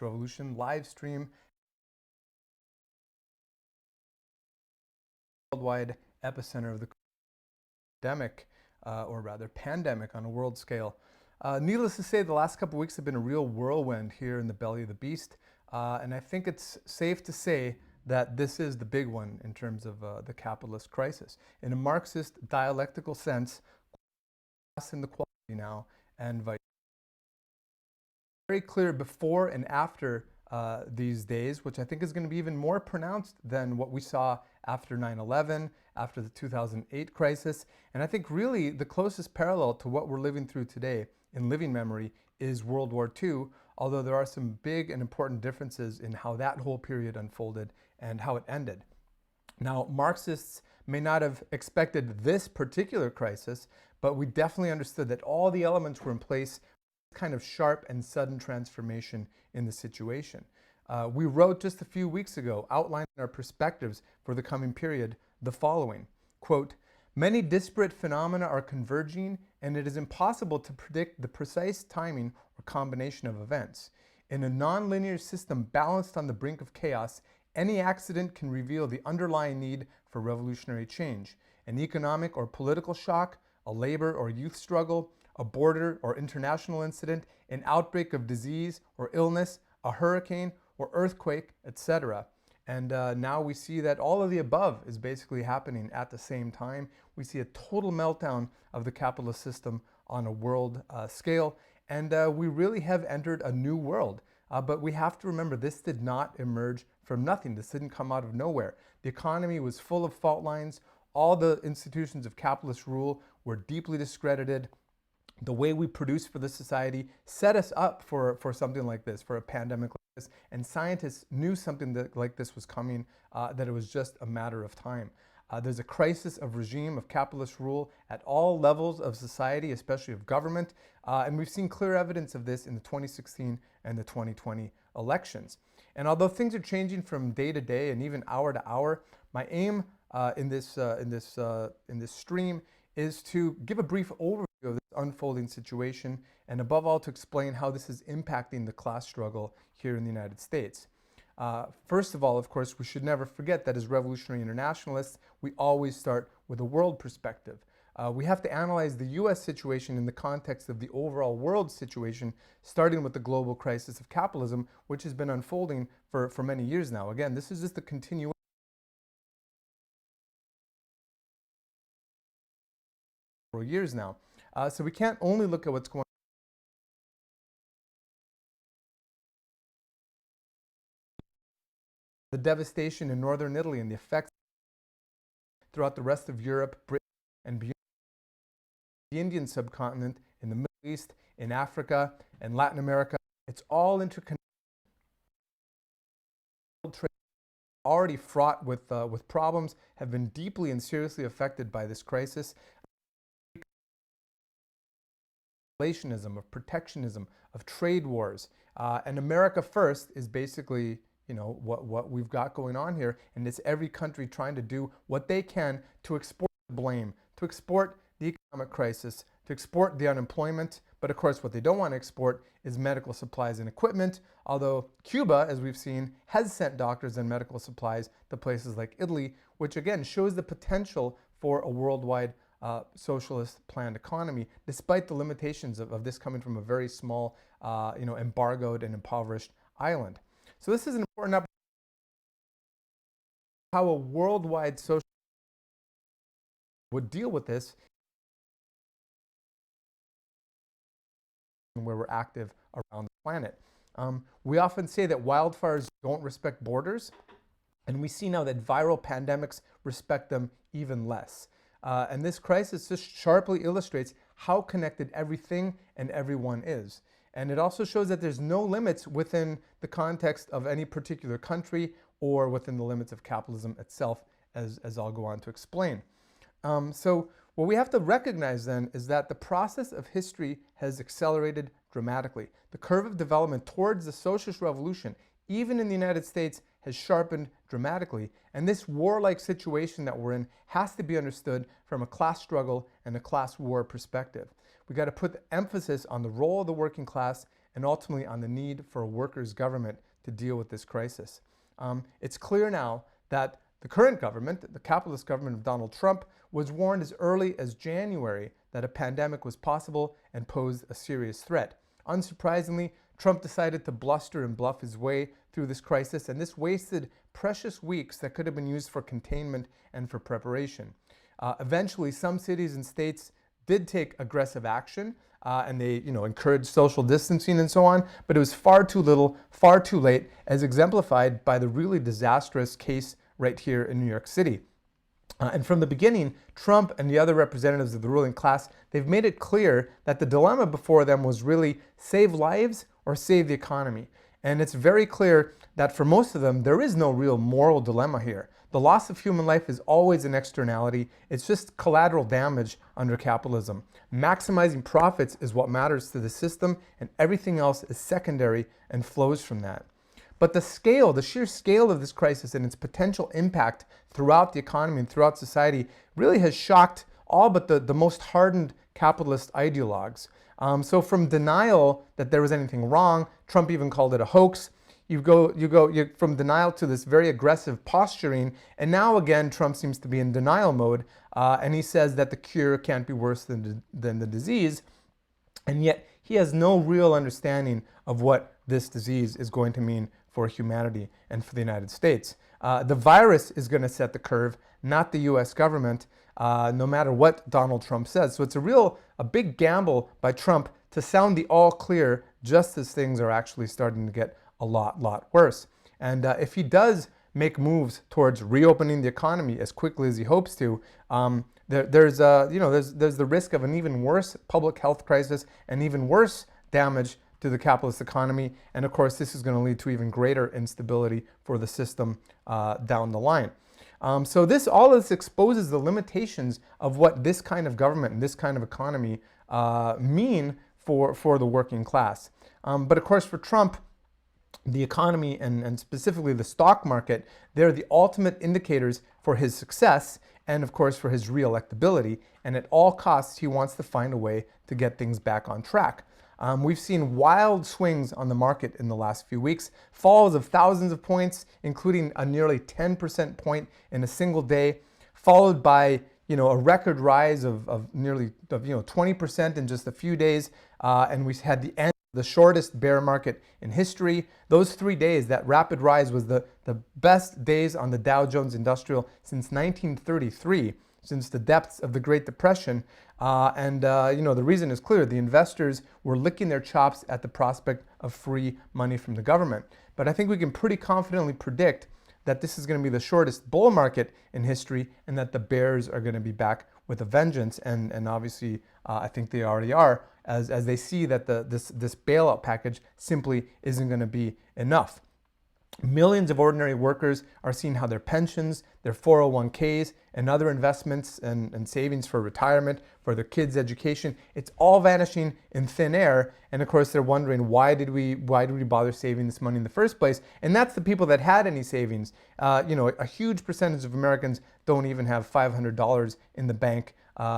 Revolution live stream worldwide epicenter of the pandemic, or rather pandemic on a world scale. Needless to say, the last couple of weeks have been a real whirlwind here in the belly of the beast, and I think it's safe to say that this is the big one in terms of the capitalist crisis. In a Marxist dialectical sense, class inequality now and vice. Very clear before and after these days, which I think is going to be even more pronounced than what we saw after 9/11, after the 2008 crisis. And I think really the closest parallel to what we're living through today in living memory is World War II, although there are some big and important differences in how that whole period unfolded and how it ended. Now, Marxists may not have expected this particular crisis, but we definitely understood that all the elements were in place, kind of sharp and sudden transformation in the situation. We wrote just a few weeks ago, outlining our perspectives for the coming period, the following, quote, "Many disparate phenomena are converging, and it is impossible to predict the precise timing or combination of events. In a nonlinear system balanced on the brink of chaos, any accident can reveal the underlying need for revolutionary change. An economic or political shock, a labor or youth struggle, a border or international incident, an outbreak of disease or illness, a hurricane or earthquake, etc." And now we see that all of the above is basically happening at the same time. We see a total meltdown of the capitalist system on a world scale, and we really have entered a new world. But we have to remember, this did not emerge from nothing. This didn't come out of nowhere. The economy was full of fault lines. All the institutions of capitalist rule were deeply discredited. The way we produce for the society set us up for something like this, for a pandemic like this. And scientists knew something like this was coming, that it was just a matter of time. There's a crisis of regime, of capitalist rule at all levels of society, especially of government. And we've seen clear evidence of this in the 2016 and the 2020 elections. And although things are changing from day to day and even hour to hour, my aim in this stream is to give a brief overview of this unfolding situation, and above all to explain how this is impacting the class struggle here in the United States. First of all, of course, we should never forget that as revolutionary internationalists, we always start with a world perspective. We have to analyze the US situation in the context of the overall world situation, starting with the global crisis of capitalism, which has been unfolding for many years now. Again, this is just the continuation for years now. So we can't only look at what's going on. The devastation in northern Italy and the effects throughout the rest of Europe, Britain, and beyond, the Indian subcontinent, in the Middle East, in Africa, and Latin America. It's all interconnected. Already fraught with problems, have been deeply and seriously affected by this crisis. Of protectionism, of trade wars, and America First is basically, what we've got going on here, and it's every country trying to do what they can to export the blame, to export the economic crisis, to export the unemployment. But of course, what they don't want to export is medical supplies and equipment, although Cuba, as we've seen, has sent doctors and medical supplies to places like Italy, which again shows the potential for a worldwide socialist planned economy, despite the limitations of this coming from a very small, embargoed and impoverished island. So this is an important opportunity how a worldwide social would deal with this, where we're active around the planet. We often say that wildfires don't respect borders, and we see now that viral pandemics respect them even less. And this crisis just sharply illustrates how connected everything and everyone is. And it also shows that there's no limits within the context of any particular country or within the limits of capitalism itself, as I'll go on to explain. So what we have to recognize then is that the process of history has accelerated dramatically. The curve of development towards the Socialist Revolution, even in the United States, has sharpened dramatically. And this warlike situation that we're in has to be understood from a class struggle and a class war perspective. We got to put the emphasis on the role of the working class and ultimately on the need for a workers' government to deal with this crisis. It's clear now that the current government, the capitalist government of Donald Trump, was warned as early as January that a pandemic was possible and posed a serious threat. Unsurprisingly, Trump decided to bluster and bluff his way through this crisis, and this wasted precious weeks that could have been used for containment and for preparation. Eventually, some cities and states did take aggressive action, and they, encouraged social distancing and so on, but it was far too little, far too late, as exemplified by the really disastrous case right here in New York City. And from the beginning, Trump and the other representatives of the ruling class, they've made it clear that the dilemma before them was really save lives or save the economy. And it's very clear that for most of them, there is no real moral dilemma here. The loss of human life is always an externality. It's just collateral damage under capitalism. Maximizing profits is what matters to the system, and everything else is secondary and flows from that. But the sheer scale of this crisis and its potential impact throughout the economy and throughout society really has shocked all but the most hardened capitalist ideologues. So from denial that there was anything wrong, Trump even called it a hoax, you go from denial to this very aggressive posturing, and now again Trump seems to be in denial mode, and he says that the cure can't be worse than the disease, and yet he has no real understanding of what this disease is going to mean for humanity and for the United States. The virus is going to set the curve, not the US government, no matter what Donald Trump says. So it's a big gamble by Trump to sound the all clear just as things are actually starting to get a lot worse. And if he does make moves towards reopening the economy as quickly as he hopes to, there's the risk of an even worse public health crisis and even worse damage to the capitalist economy. And of course, this is going to lead to even greater instability for the system down the line. So all of this exposes the limitations of what this kind of government and this kind of economy mean for the working class. But of course, for Trump, the economy and specifically the stock market, they're the ultimate indicators for his success and of course for his re-electability. And at all costs, he wants to find a way to get things back on track. We've seen wild swings on the market in the last few weeks, falls of thousands of points, including a nearly 10% point in a single day, followed by a record rise of nearly 20% in just a few days, and we had the end of the shortest bear market in history. Those 3 days, that rapid rise was the best days on the Dow Jones Industrial since 1933. Since the depths of the Great Depression. The reason is clear. The investors were licking their chops at the prospect of free money from the government. But I think we can pretty confidently predict that this is going to be the shortest bull market in history and that the bears are going to be back with a vengeance. And obviously, I think they already are, as they see that this bailout package simply isn't going to be enough. Millions of ordinary workers are seeing how their pensions, their 401ks, and other investments and savings for retirement, for their kids' education, it's all vanishing in thin air. And of course, they're wondering, why did we bother saving this money in the first place? And that's the people that had any savings. A huge percentage of Americans don't even have $500 in the bank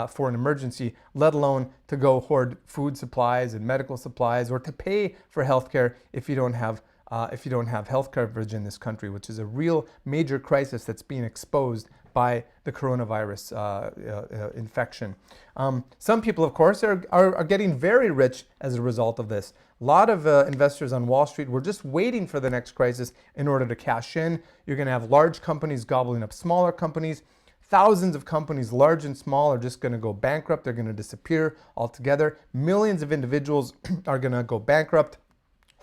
for an emergency, let alone to go hoard food supplies and medical supplies or to pay for healthcare if you don't have health coverage in this country, which is a real major crisis that's being exposed by the coronavirus infection. Some people, of course, are getting very rich as a result of this. A lot of investors on Wall Street were just waiting for the next crisis in order to cash in. You're going to have large companies gobbling up smaller companies. Thousands of companies, large and small, are just going to go bankrupt. They're going to disappear altogether. Millions of individuals are going to go bankrupt.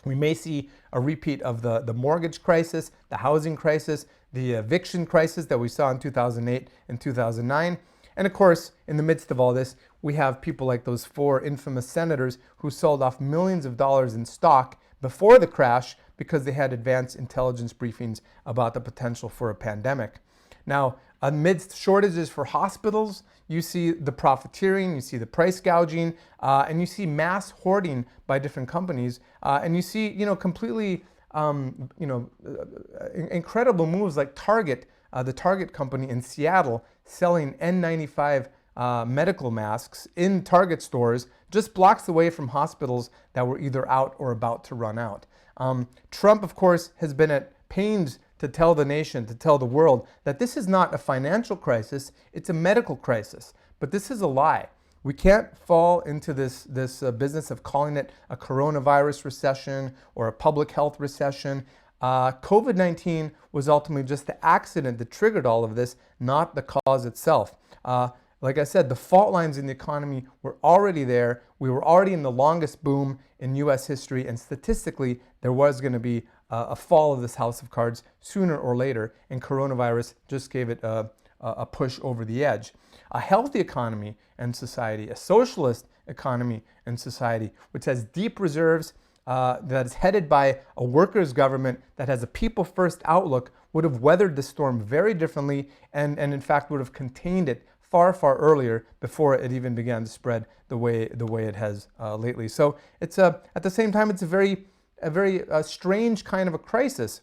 We may see a repeat of the mortgage crisis, the housing crisis, the eviction crisis that we saw in 2008 and 2009. And of course, in the midst of all this, we have people like those 4 infamous senators who sold off millions of dollars in stock before the crash because they had advanced intelligence briefings about the potential for a pandemic. Now, amidst shortages for hospitals, you see the profiteering, you see the price gouging, and you see mass hoarding by different companies, and you see, completely, incredible moves like Target, the Target company in Seattle, selling N95 medical masks in Target stores just blocks away from hospitals that were either out or about to run out. Trump, of course, has been at pains to tell the nation, to tell the world, that this is not a financial crisis, it's a medical crisis. But this is a lie. We can't fall into this business of calling it a coronavirus recession or a public health recession. COVID-19 was ultimately just the accident that triggered all of this, not the cause itself. Like I said, the fault lines in the economy were already there. We were already in the longest boom in U.S. history, and statistically, there was going to be a fall of this house of cards sooner or later, and coronavirus just gave it a push over the edge. A healthy economy and society, a socialist economy and society, which has deep reserves, that is headed by a workers' government that has a people-first outlook, would have weathered the storm very differently and in fact would have contained it far, far earlier before it even began to spread the way it has lately. So it's at the same time, it's a very strange kind of a crisis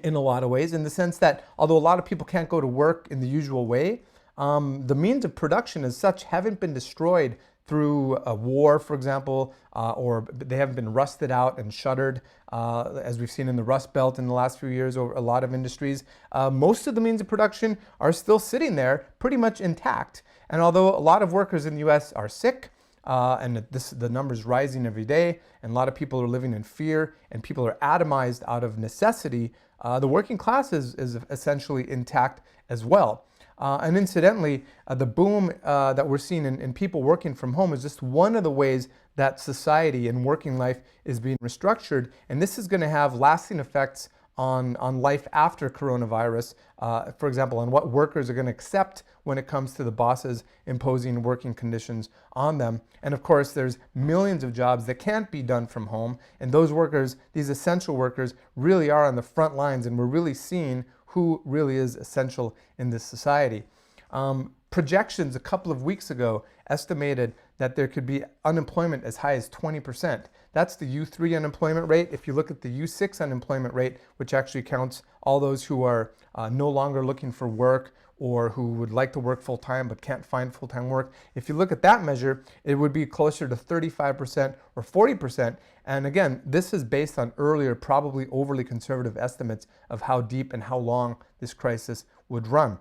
in a lot of ways, in the sense that although a lot of people can't go to work in the usual way, the means of production as such haven't been destroyed through a war, for example, or they haven't been rusted out and shuttered, as we've seen in the Rust Belt in the last few years over a lot of industries. Most of the means of production are still sitting there pretty much intact. And although a lot of workers in the US are sick, and the numbers rising every day, and a lot of people are living in fear, and people are atomized out of necessity, the working class is essentially intact as well. And incidentally, the boom that we're seeing in people working from home is just one of the ways that society and working life is being restructured. And this is going to have lasting effects on life after coronavirus, for example, on what workers are going to accept when it comes to the bosses imposing working conditions on them. And of course, there's millions of jobs that can't be done from home. And those workers, these essential workers, really are on the front lines, and we're really seeing who really is essential in this society. Projections a couple of weeks ago estimated that there could be unemployment as high as 20%. That's the U3 unemployment rate. If you look at the U6 unemployment rate, which actually counts all those who are no longer looking for work or who would like to work full-time but can't find full-time work, if you look at that measure, it would be closer to 35% or 40%. And again, this is based on earlier, probably overly conservative estimates of how deep and how long this crisis would run.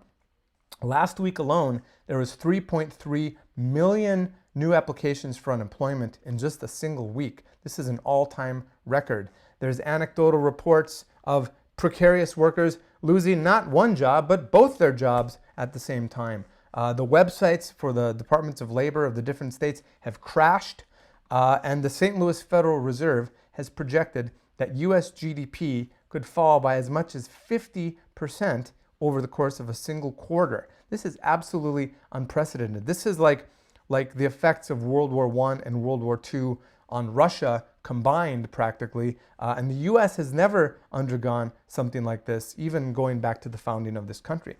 Last week alone, there was 3.3 million new applications for unemployment in just a single week. This is an all-time record. There's anecdotal reports of precarious workers losing not one job, but both their jobs at the same time. The websites for the departments of labor of the different states have crashed, and the St. Louis Federal Reserve has projected that U.S. GDP could fall by as much as 50% over the course of a single quarter. This is absolutely unprecedented. This is like the effects of World War I and World War II on Russia combined practically, and the U.S. has never undergone something like this, even going back to the founding of this country.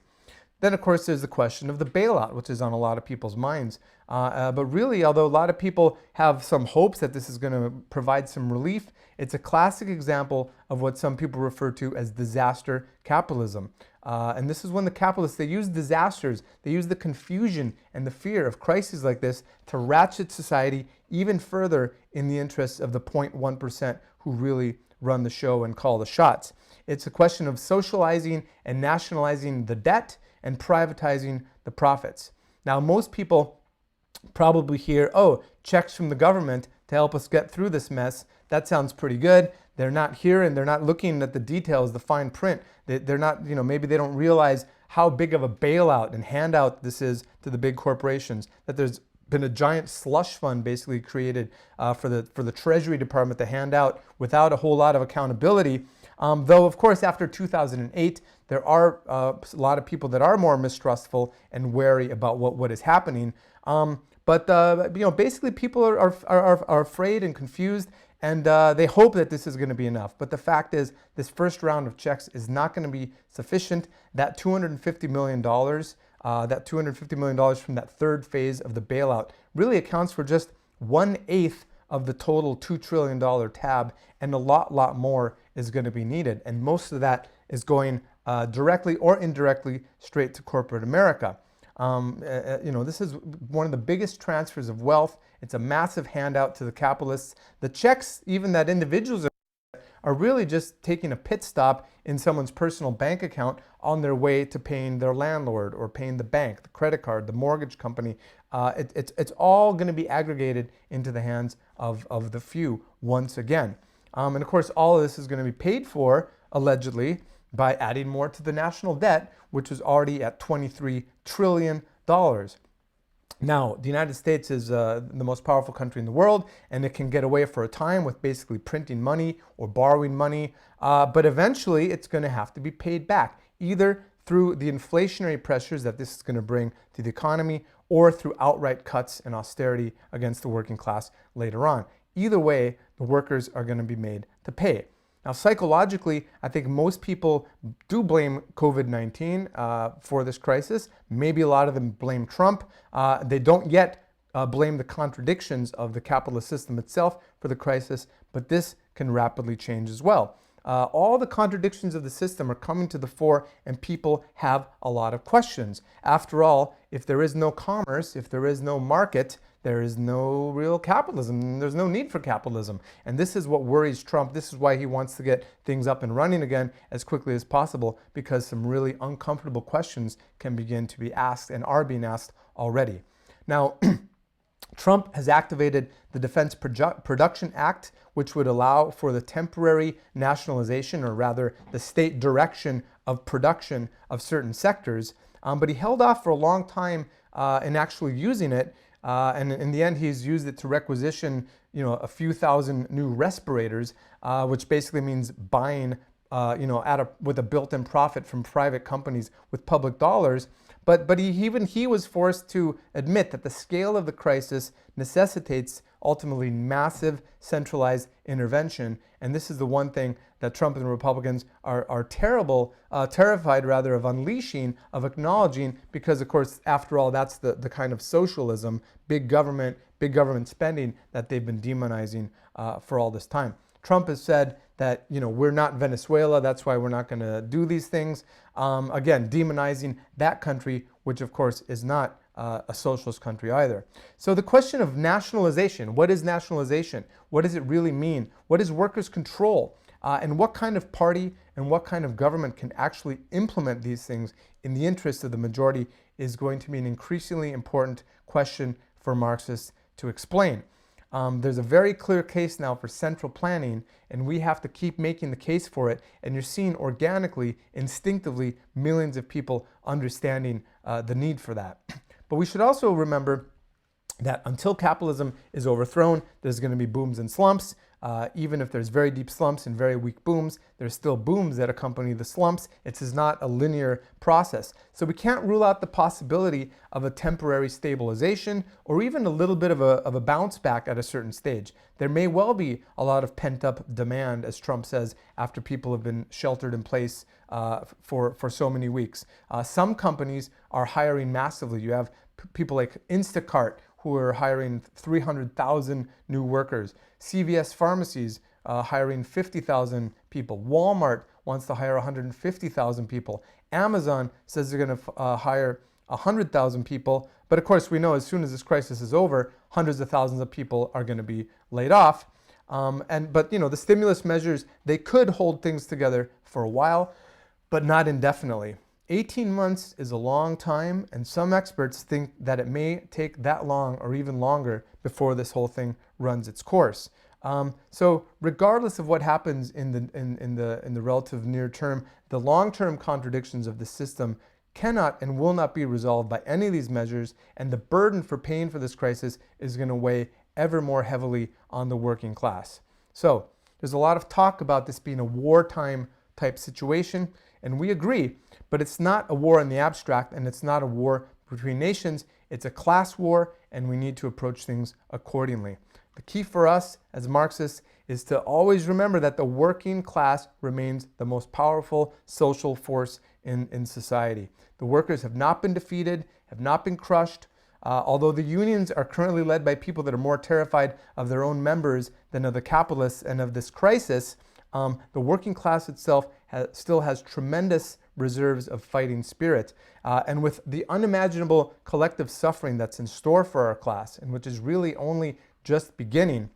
Then, of course, there's the question of the bailout, which is on a lot of people's minds. But really, although a lot of people have some hopes that this is going to provide some relief, it's a classic example of what some people refer to as disaster capitalism. And this is when the capitalists, they use disasters, they use the confusion and the fear of crises like this to ratchet society even further in the interests of the 0.1% who really run the show and call the shots. It's a question of socializing and nationalizing the debt and privatizing the profits. Now, most people probably hear, oh, checks from the government to help us get through this mess. That sounds pretty good. They're not here and they're not looking at the details, the fine print. They're not, maybe they don't realize how big of a bailout and handout this is to the big corporations, that there's been a giant slush fund basically created for the Treasury Department to hand out without a whole lot of accountability. Though, of course, after 2008, there are a lot of people that are more mistrustful and wary about what is happening. But basically people are afraid and confused, and they hope that this is going to be enough. But the fact is, this first round of checks is not going to be sufficient. That $250 million, from that third phase of the bailout really accounts for just 1/8 of the total $2 trillion tab, and a lot more is going to be needed. And most of that is going directly or indirectly straight to corporate America. This is one of the biggest transfers of wealth. It's a massive handout to the capitalists. The checks, even that individuals are really just taking a pit stop in someone's personal bank account on their way to paying their landlord or paying the bank, the credit card, the mortgage company. It's all going to be aggregated into the hands of the few once again. And of course, all of this is going to be paid for, allegedly, by adding more to the national debt, which is already at $23 trillion. Now, the United States is the most powerful country in the world, and it can get away for a time with basically printing money or borrowing money, but eventually it's going to have to be paid back, either through the inflationary pressures that this is going to bring to the economy or through outright cuts and austerity against the working class later on. Either way, the workers are going to be made to pay. Now, psychologically, I think most people do blame COVID-19 for this crisis. Maybe a lot of them blame Trump. They don't yet blame the contradictions of the capitalist system itself for the crisis, but this can rapidly change as well. All the contradictions of the system are coming to the fore, and people have a lot of questions. After all, if there is no commerce, if there is no market, there is no real capitalism. There's no need for capitalism. And this is what worries Trump. This is why he wants to get things up and running again as quickly as possible, because some really uncomfortable questions can begin to be asked and are being asked already. Now, Trump has activated the Defense Production Act, which would allow for the temporary nationalization, or rather the state direction of production of certain sectors. But he held off for a long time in actually using it. And in the end, he's used it to requisition, a few thousand new respirators, which basically means buying, with a built-in profit from private companies with public dollars. But even he was forced to admit that the scale of the crisis necessitates ultimately massive centralized intervention. And this is the one thing that Trump and the Republicans are terrified of unleashing, of acknowledging, because of course, after all, that's the kind of socialism, big government spending that they've been demonizing for all this time. Trump has said that, we're not Venezuela, that's why we're not going to do these things. Again, demonizing that country, which of course is not a socialist country either. So the question of nationalization, what is nationalization? What does it really mean? What is workers' control? And what kind of party and what kind of government can actually implement these things in the interest of the majority is going to be an increasingly important question for Marxists to explain. There's a very clear case now for central planning, and we have to keep making the case for it. And you're seeing organically, instinctively, millions of people understanding the need for that. But we should also remember that until capitalism is overthrown, there's going to be booms and slumps. Even if there's very deep slumps and very weak booms, there's still booms that accompany the slumps. It is not a linear process. So we can't rule out the possibility of a temporary stabilization or even a little bit of a bounce back at a certain stage. There may well be a lot of pent-up demand, as Trump says, after people have been sheltered in place for so many weeks. Some companies are hiring massively. You have people like Instacart, who are hiring 300,000 new workers. CVS pharmacies hiring 50,000 people. Walmart wants to hire 150,000 people. Amazon says they're going to hire 100,000 people. But of course, we know as soon as this crisis is over, hundreds of thousands of people are going to be laid off. But the stimulus measures, they could hold things together for a while, but not indefinitely. 18 months is a long time, and some experts think that it may take that long or even longer before this whole thing runs its course. So regardless of what happens in the relative near term, the long-term contradictions of the system cannot and will not be resolved by any of these measures, and the burden for paying for this crisis is going to weigh ever more heavily on the working class. So there's a lot of talk about this being a wartime type situation, and we agree, but it's not a war in the abstract, and it's not a war between nations. It's a class war, and we need to approach things accordingly. The key for us as Marxists is to always remember that the working class remains the most powerful social force in society. The workers have not been defeated, have not been crushed. Although the unions are currently led by people that are more terrified of their own members than of the capitalists and of this crisis, the working class itself still has tremendous reserves of fighting spirit. And with the unimaginable collective suffering that's in store for our class, and which is really only just beginning,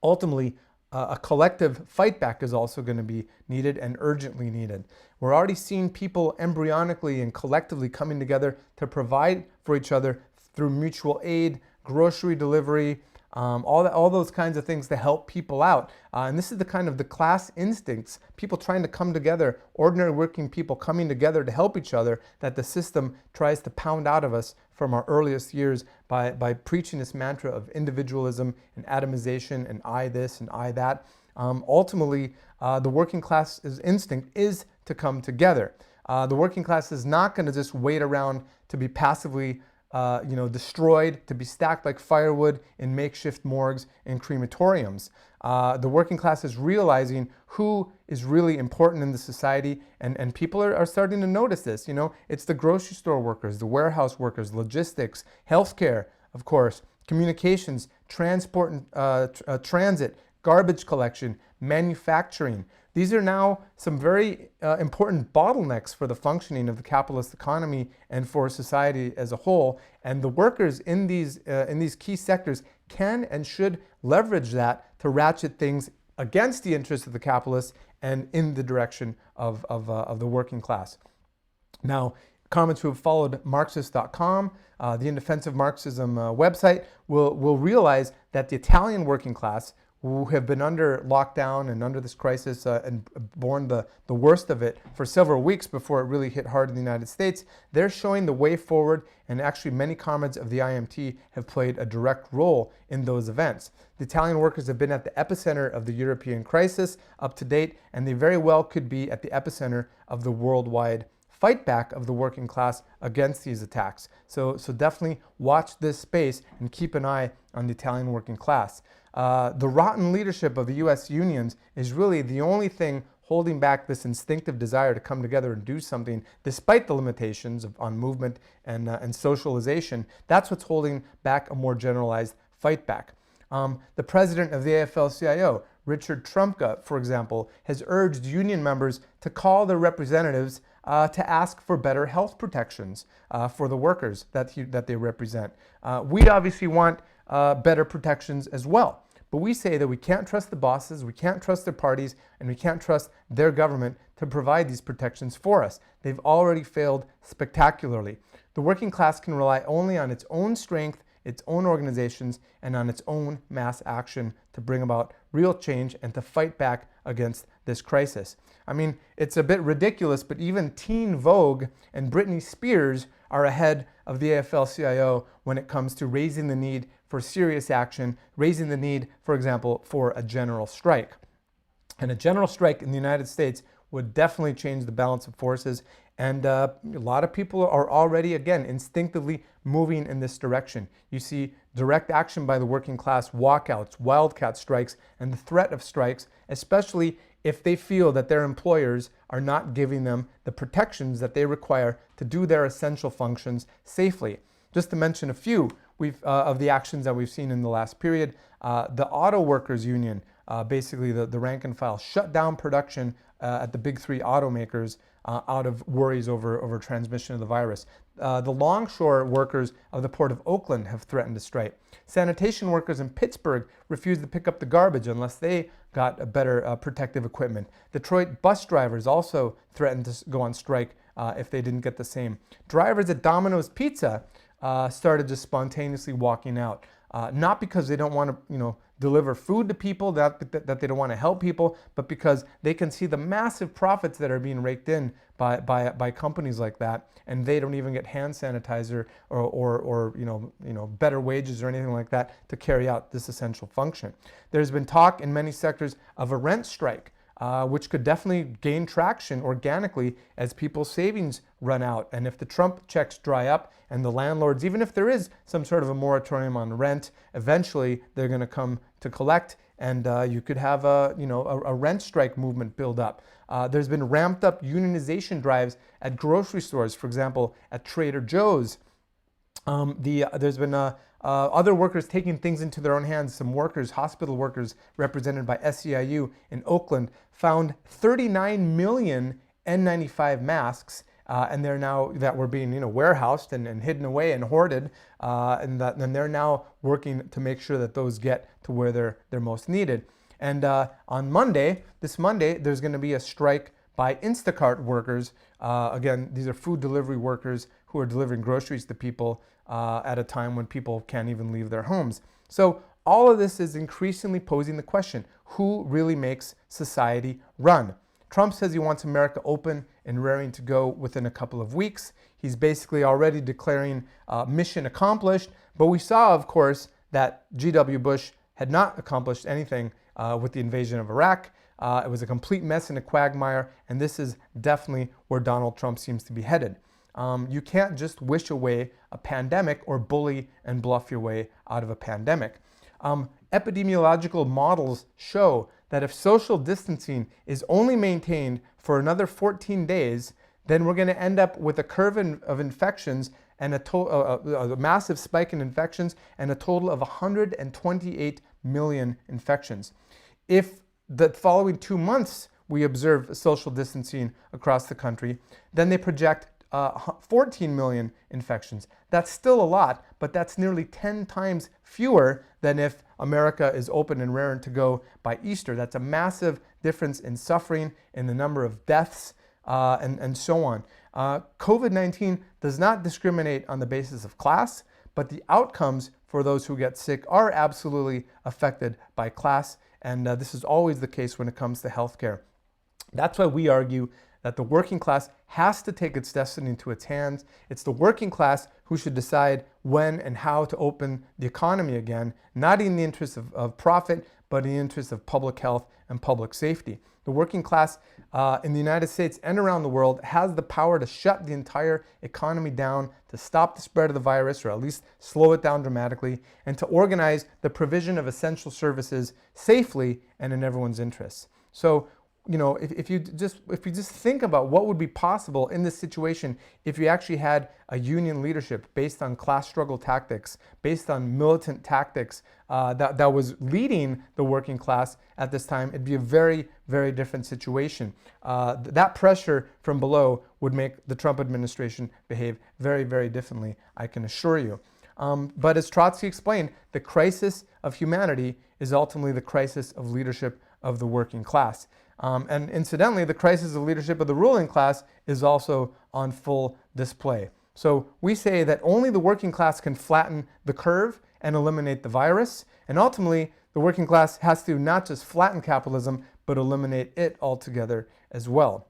ultimately, a collective fight back is also going to be needed and urgently needed. We're already seeing people embryonically and collectively coming together to provide for each other through mutual aid, grocery delivery, all those kinds of things to help people out. And this is the kind of the class instincts, people trying to come together, ordinary working people coming together to help each other, that the system tries to pound out of us from our earliest years by preaching this mantra of individualism and atomization and I this and I that. Ultimately, the working class's instinct is to come together. The working class is not going to just wait around to be passively destroyed, to be stacked like firewood in makeshift morgues and crematoriums. The working class is realizing who is really important in the society, and people are starting to notice this. It's the grocery store workers, the warehouse workers, logistics, healthcare, of course, communications, transport, transit, garbage collection, manufacturing. These are now some very important bottlenecks for the functioning of the capitalist economy and for society as a whole. And the workers in these key sectors can and should leverage that to ratchet things against the interests of the capitalists and in the direction of the working class. Now, comments who have followed Marxist.com, the In Defense of Marxism website, will realize that the Italian working class, who have been under lockdown and under this crisis and borne the worst of it for several weeks before it really hit hard in the United States, they're showing the way forward, and actually many comrades of the IMT have played a direct role in those events. The Italian workers have been at the epicenter of the European crisis up to date, and they very well could be at the epicenter of the worldwide fight back of the working class against these attacks. So definitely watch this space and keep an eye on the Italian working class. The rotten leadership of the U.S. unions is really the only thing holding back this instinctive desire to come together and do something, despite the limitations on movement and socialization. That's what's holding back a more generalized fight back. The president of the AFL-CIO, Richard Trumka, for example, has urged union members to call their representatives to ask for better health protections for the workers that they represent. We obviously want better protections as well. But we say that we can't trust the bosses, we can't trust their parties, and we can't trust their government to provide these protections for us. They've already failed spectacularly. The working class can rely only on its own strength, its own organizations, and on its own mass action to bring about real change and to fight back against this crisis. I mean, it's a bit ridiculous, but even Teen Vogue and Britney Spears are ahead of the AFL-CIO when it comes to raising the need for serious action, raising the need, for example, for a general strike. And a general strike in the United States would definitely change the balance of forces, and a lot of people are already, again, instinctively moving in this direction. You see direct action by the working class, walkouts, wildcat strikes, and the threat of strikes, especially if they feel that their employers are not giving them the protections that they require to do their essential functions safely. Just to mention a few of the actions that we've seen in the last period, the Auto Workers Union, basically the rank and file, shut down production at the big three automakers out of worries over transmission of the virus. The longshore workers of the Port of Oakland have threatened to strike. Sanitation workers in Pittsburgh refused to pick up the garbage unless they got a better protective equipment. Detroit bus drivers also threatened to go on strike if they didn't get the same. Drivers at Domino's Pizza started just spontaneously walking out. Not because they don't want to, deliver food to people, that they don't want to help people, but because they can see the massive profits that are being raked in by companies like that, and they don't even get hand sanitizer or better wages or anything like that to carry out this essential function. There's been talk in many sectors of a rent strike, which could definitely gain traction organically as people's savings run out. And if the Trump checks dry up and the landlords, even if there is some sort of a moratorium on rent, eventually they're going to come to collect, and you could have a rent strike movement build up. There's been ramped up unionization drives at grocery stores, for example, at Trader Joe's. There's been other workers taking things into their own hands. Some workers, hospital workers represented by SEIU in Oakland, found $39 million N95 masks, and they're now that were being warehoused and hidden away and hoarded, and they're now working to make sure that those get to where they're most needed. And on this Monday, there's going to be a strike by Instacart workers. Again, these are food delivery workers who are delivering groceries to people at a time when people can't even leave their homes. So all of this is increasingly posing the question, who really makes society run? Trump says he wants America open and raring to go within a couple of weeks. He's basically already declaring mission accomplished, but we saw, of course, that G.W. Bush had not accomplished anything with the invasion of Iraq. It was a complete mess and a quagmire, and this is definitely where Donald Trump seems to be headed. You can't just wish away a pandemic or bully and bluff your way out of a pandemic. Epidemiological models show that if social distancing is only maintained for another 14 days, then we're going to end up with a curve of infections and a massive spike in infections and a total of 128 million infections. If the following 2 months we observe social distancing across the country, then they project 14 million infections. That's still a lot, but that's nearly 10 times fewer than if America is open and raring to go by Easter. That's a massive difference in suffering, in the number of deaths, and so on. COVID-19 does not discriminate on the basis of class, but the outcomes for those who get sick are absolutely affected by class, and this is always the case when it comes to healthcare. That's why we argue that the working class has to take its destiny into its hands. It's the working class who should decide when and how to open the economy again, not in the interest of profit, but in the interest of public health and public safety. The working class in the United States and around the world has the power to shut the entire economy down, to stop the spread of the virus, or at least slow it down dramatically, and to organize the provision of essential services safely and in everyone's interests. So, if you just think about what would be possible in this situation if you actually had a union leadership based on class struggle tactics, based on militant tactics that was leading the working class at this time, it'd be a very, very different situation. That pressure from below would make the Trump administration behave very, very differently, I can assure you. But as Trotsky explained, the crisis of humanity is ultimately the crisis of leadership of the working class. And incidentally, the crisis of leadership of the ruling class is also on full display. So we say that only the working class can flatten the curve and eliminate the virus. And ultimately, the working class has to not just flatten capitalism, but eliminate it altogether as well.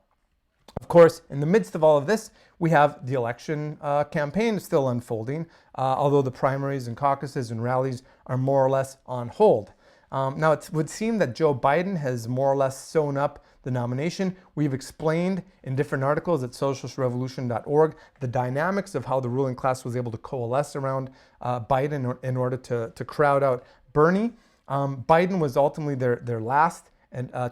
Of course, in the midst of all of this, we have the election campaign still unfolding, although the primaries and caucuses and rallies are more or less on hold. Now, it would seem that Joe Biden has more or less sewn up the nomination. We've explained in different articles at socialistrevolution.org the dynamics of how the ruling class was able to coalesce around Biden in order to crowd out Bernie. Biden was ultimately their last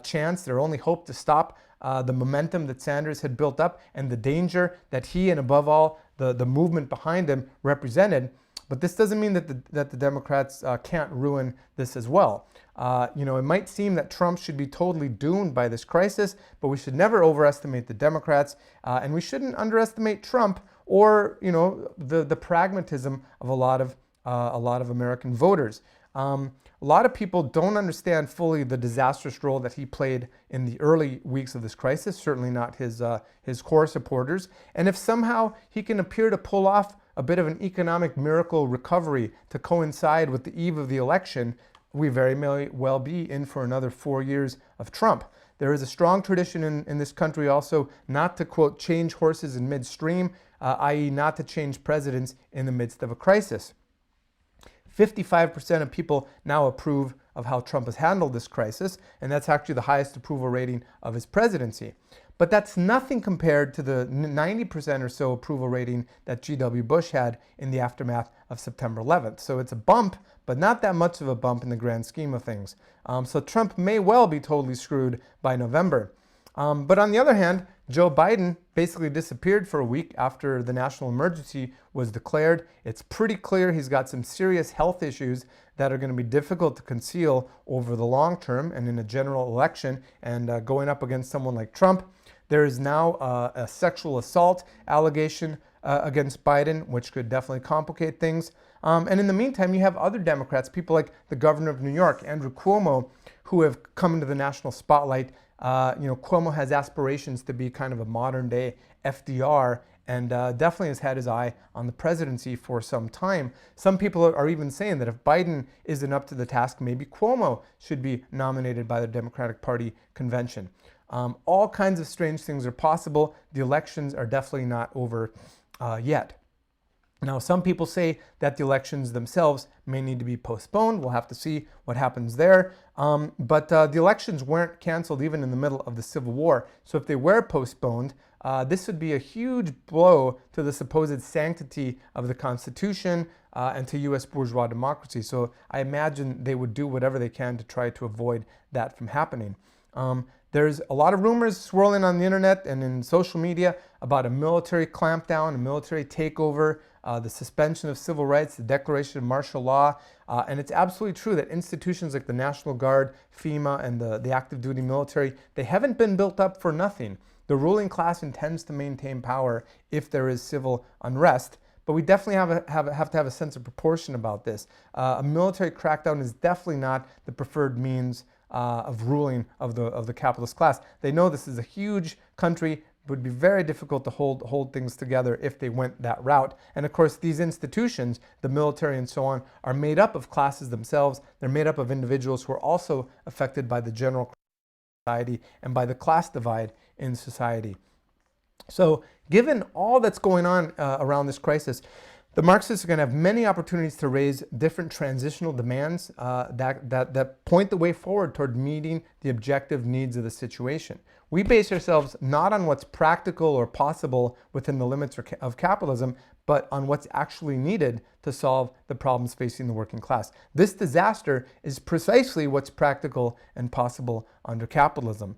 chance, their only hope to stop the momentum that Sanders had built up and the danger that he and above all the movement behind him represented. But this doesn't mean that the Democrats can't ruin this as well. It might seem that Trump should be totally doomed by this crisis, but we should never overestimate the Democrats, and we shouldn't underestimate Trump or the pragmatism of a lot of American voters. A lot of people don't understand fully the disastrous role that he played in the early weeks of this crisis, certainly not his core supporters. And if somehow he can appear to pull off a bit of an economic miracle recovery to coincide with the eve of the election, we very may well be in for another 4 years of Trump. There is a strong tradition in this country also not to, quote, change horses in midstream, i.e. not to change presidents in the midst of a crisis. 55% of people now approve of how Trump has handled this crisis, and that's actually the highest approval rating of his presidency. But that's nothing compared to the 90% or so approval rating that G.W. Bush had in the aftermath of September 11th. So it's a bump, but not that much of a bump in the grand scheme of things. So Trump may well be totally screwed by November. But on the other hand, Joe Biden basically disappeared for a week after the national emergency was declared. It's pretty clear he's got some serious health issues that are going to be difficult to conceal over the long term and in a general election and going up against someone like Trump. There is now a sexual assault allegation against Biden, which could definitely complicate things. And in the meantime, you have other Democrats, people like the governor of New York, Andrew Cuomo, who have come into the national spotlight. Cuomo has aspirations to be kind of a modern day FDR, and definitely has had his eye on the presidency for some time. Some people are even saying that if Biden isn't up to the task, maybe Cuomo should be nominated by the Democratic Party convention. All kinds of strange things are possible. The elections are definitely not over yet. Now, some people say that the elections themselves may need to be postponed. We'll have to see what happens there. But the elections weren't canceled even in the middle of the Civil War. So if they were postponed, this would be a huge blow to the supposed sanctity of the Constitution and to U.S. bourgeois democracy. So I imagine they would do whatever they can to try to avoid that from happening. There's a lot of rumors swirling on the internet and in social media about a military clampdown, a military takeover, the suspension of civil rights, the declaration of martial law. And it's absolutely true that institutions like the National Guard, FEMA, and the active duty military, they haven't been built up for nothing. The ruling class intends to maintain power if there is civil unrest. But we definitely have to have a sense of proportion about this. A military crackdown is definitely not the preferred means of ruling of the capitalist class. They know this is a huge country. It would be very difficult to hold things together if they went that route. And of course, these institutions, the military and so on, are made up of classes themselves. They're made up of individuals who are also affected by the general society and by the class divide in society. So given all that's going on around this crisis, the Marxists are going to have many opportunities to raise different transitional demands that point the way forward toward meeting the objective needs of the situation. We base ourselves not on what's practical or possible within the limits of capitalism, but on what's actually needed to solve the problems facing the working class. This disaster is precisely what's practical and possible under capitalism.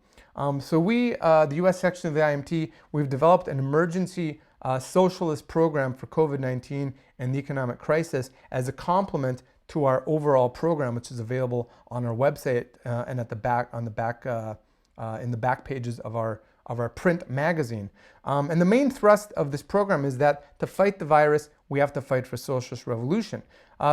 So we, the U.S. section of the IMT, we've developed an emergency socialist program for COVID-19 and the economic crisis as a complement to our overall program, which is available on our website and at the back, in the back pages of our print magazine. And the main thrust of this program is that to fight the virus, we have to fight for socialist revolution.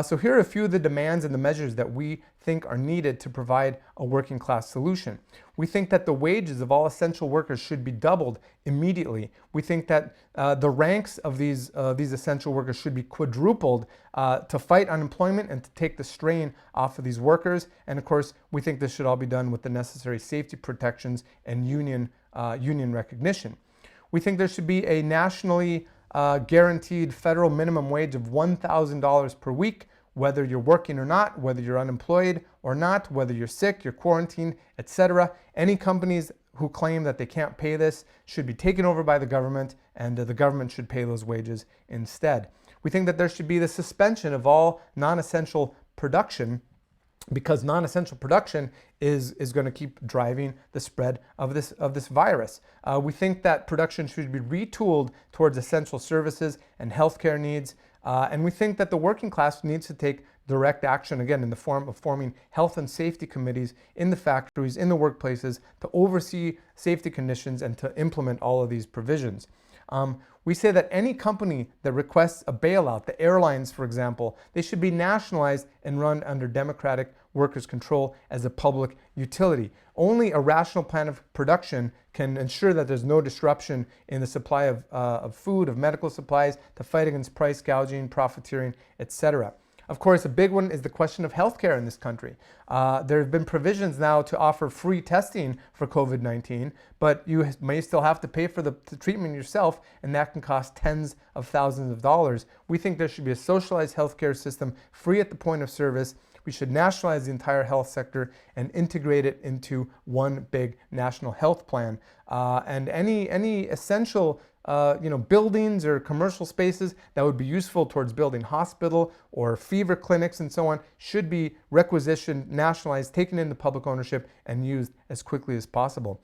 So here are a few of the demands and the measures that we think are needed to provide a working class solution. We think that the wages of all essential workers should be doubled immediately. We think that the ranks of these essential workers should be quadrupled to fight unemployment and to take the strain off of these workers. And of course, we think this should all be done with the necessary safety protections and union recognition. We think there should be a nationally guaranteed federal minimum wage of $1,000 per week, whether you're working or not, whether you're unemployed or not, whether you're sick, you're quarantined, etc. Any companies who claim that they can't pay this should be taken over by the government, and the government should pay those wages instead. We think that there should be the suspension of all non-essential production, because non-essential production is going to keep driving the spread of this virus. We think that production should be retooled towards essential services and healthcare needs. And we think that the working class needs to take direct action, again, in the form of forming health and safety committees in the factories, in the workplaces, to oversee safety conditions and to implement all of these provisions. We say that any company that requests a bailout, the airlines, for example, they should be nationalized and run under democratic workers' control as a public utility. Only a rational plan of production can ensure that there's no disruption in the supply of food, of medical supplies, to fight against price gouging, profiteering, etc. Of course, a big one is the question of healthcare in this country. There have been provisions now to offer free testing for COVID-19, but you may still have to pay for the treatment yourself, and that can cost tens of thousands of dollars. We think there should be a socialized healthcare system, free at the point of service. We should nationalize the entire health sector and integrate it into one big national health plan. And any essential buildings or commercial spaces that would be useful towards building hospital or fever clinics and so on should be requisitioned, nationalized, taken into public ownership, and used as quickly as possible.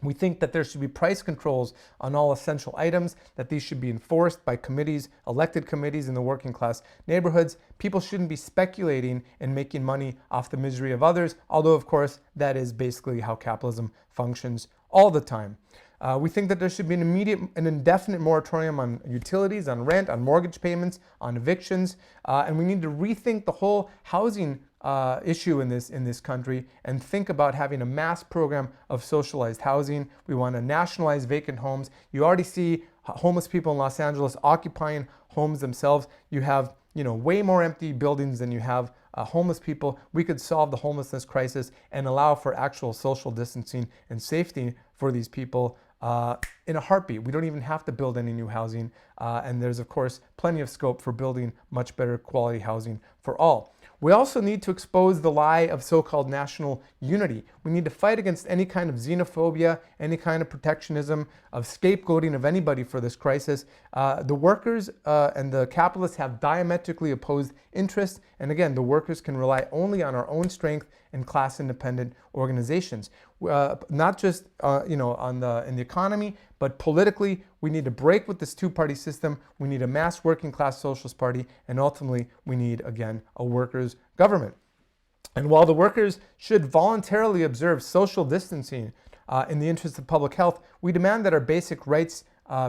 We think that there should be price controls on all essential items, that these should be enforced by committees, elected committees in the working class neighborhoods. People shouldn't be speculating and making money off the misery of others, although of course that is basically how capitalism functions all the time. We think that there should be an indefinite moratorium on utilities, on rent, on mortgage payments, on evictions, and we need to rethink the whole housing issue in this country and think about having a mass program of socialized housing. We want to nationalize vacant homes. You already see homeless people in Los Angeles occupying homes themselves. You have way more empty buildings than you have homeless people. We could solve the homelessness crisis and allow for actual social distancing and safety for these people in a heartbeat. We don't even have to build any new housing. And there's, of course, plenty of scope for building much better quality housing for all. We also need to expose the lie of so-called national unity. We need to fight against any kind of xenophobia, any kind of protectionism, of scapegoating of anybody for this crisis. The workers and the capitalists have diametrically opposed interests. And again, the workers can rely only on our own strength and class-independent organizations. Not just in the economy, but politically, we need to break with this two-party system. We need a mass working class socialist party, and ultimately, we need, again, a workers' government. And while the workers should voluntarily observe social distancing in the interest of public health, we demand that our basic rights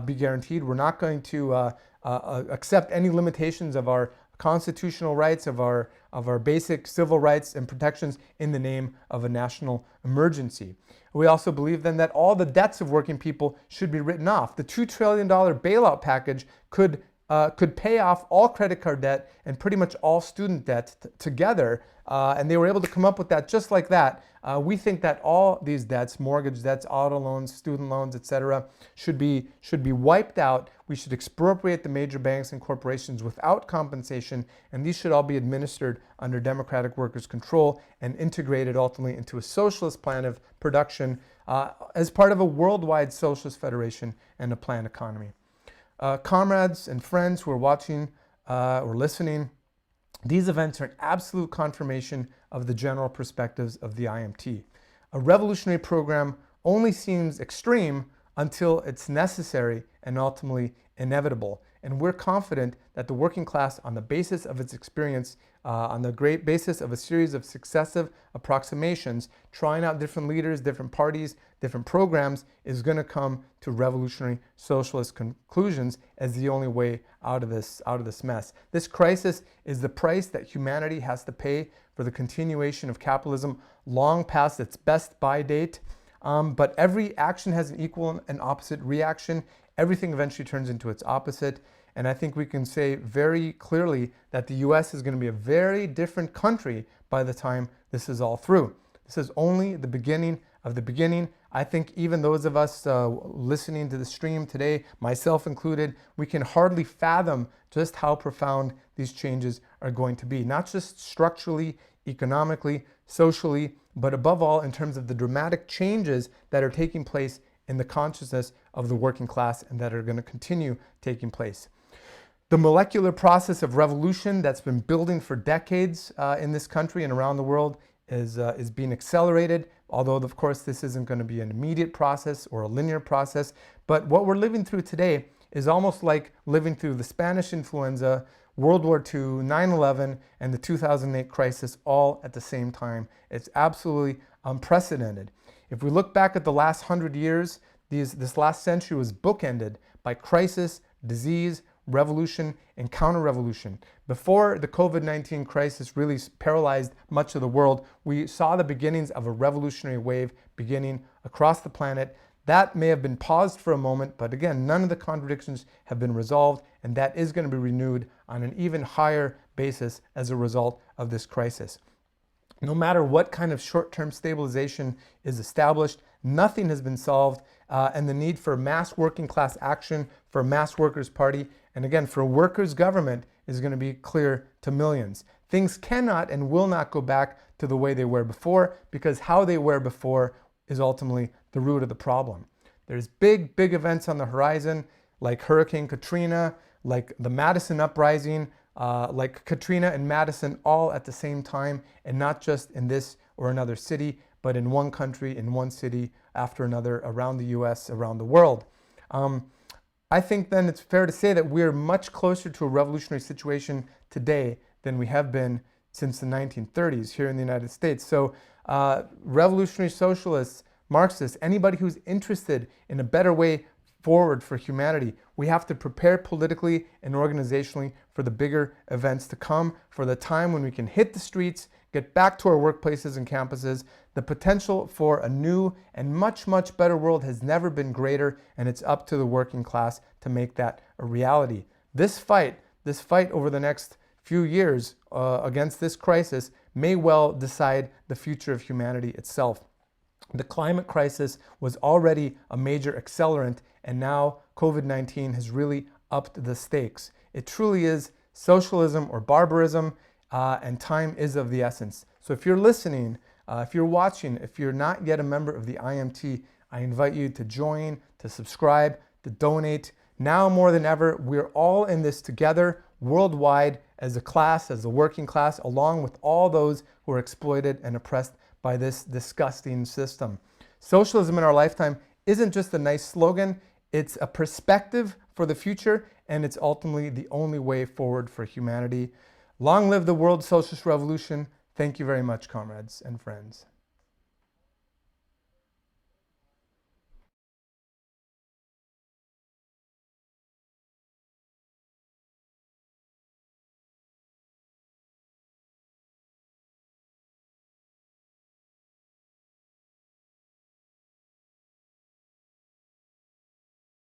be guaranteed. We're not going to accept any limitations of our constitutional rights, of our basic civil rights and protections in the name of a national emergency. We also believe then that all the debts of working people should be written off. The $2 trillion bailout package could pay off all credit card debt and pretty much all student debt together, and they were able to come up with that just like that. We think that all these debts, mortgage debts, auto loans, student loans, etc., should be wiped out. We should expropriate the major banks and corporations without compensation, and these should all be administered under democratic workers' control and integrated ultimately into a socialist plan of production as part of a worldwide socialist federation and a planned economy. Comrades and friends who are watching or listening, these events are an absolute confirmation of the general perspectives of the IMT. A revolutionary program only seems extreme until it's necessary and ultimately inevitable. And we're confident that the working class, on the basis of its experience, on the great basis of a series of successive approximations, trying out different leaders, different parties, different programs, is going to come to revolutionary socialist conclusions as the only way out of this mess. This crisis is the price that humanity has to pay for the continuation of capitalism long past its best buy date. But every action has an equal and opposite reaction. Everything eventually turns into its opposite. And I think we can say very clearly that the US is going to be a very different country by the time this is all through. This is only the beginning of the beginning. I think even those of us listening to the stream today, myself included, we can hardly fathom just how profound these changes are going to be. Not just structurally, economically, socially, but above all in terms of the dramatic changes that are taking place in the consciousness of the working class and that are going to continue taking place. The molecular process of revolution that's been building for decades in this country and around the world is being accelerated, although of course this isn't going to be an immediate process or a linear process. But what we're living through today is almost like living through the Spanish influenza, World War II, 9/11, and the 2008 crisis all at the same time. It's absolutely unprecedented. If we look back at the last 100 years, this last century was bookended by crisis, disease, revolution, and counter-revolution. Before the COVID-19 crisis really paralyzed much of the world, we saw the beginnings of a revolutionary wave beginning across the planet. That may have been paused for a moment, but again, none of the contradictions have been resolved, and that is going to be renewed on an even higher basis as a result of this crisis. No matter what kind of short-term stabilization is established, nothing has been solved, and the need for mass working class action, for a mass workers' party, and again, for a workers' government is going to be clear to millions. Things cannot and will not go back to the way they were before, because how they were before is ultimately the root of the problem. There's big events on the horizon, like Hurricane Katrina, like the Madison Uprising, like Katrina and Madison all at the same time, and not just in this or another city, but in one country, in one city after another, around the US, around the world. I think then it's fair to say that we're much closer to a revolutionary situation today than we have been since the 1930s here in the United States. So revolutionary socialists, Marxists, anybody who's interested in a better way forward for humanity. We have to prepare politically and organizationally for the bigger events to come, for the time when we can hit the streets, get back to our workplaces and campuses. The potential for a new and much, much better world has never been greater, and it's up to the working class to make that a reality. This fight over the next few years against this crisis may well decide the future of humanity itself. The climate crisis was already a major accelerant, and now COVID-19 has really upped the stakes. It truly is socialism or barbarism, and time is of the essence. So if you're listening, if you're watching, if you're not yet a member of the IMT, I invite you to join, to subscribe, to donate. Now more than ever, we're all in this together worldwide as a class, as a working class, along with all those who are exploited and oppressed by this disgusting system. Socialism in our lifetime isn't just a nice slogan, it's a perspective for the future, and it's ultimately the only way forward for humanity. Long live the World Socialist Revolution. Thank you very much, comrades and friends.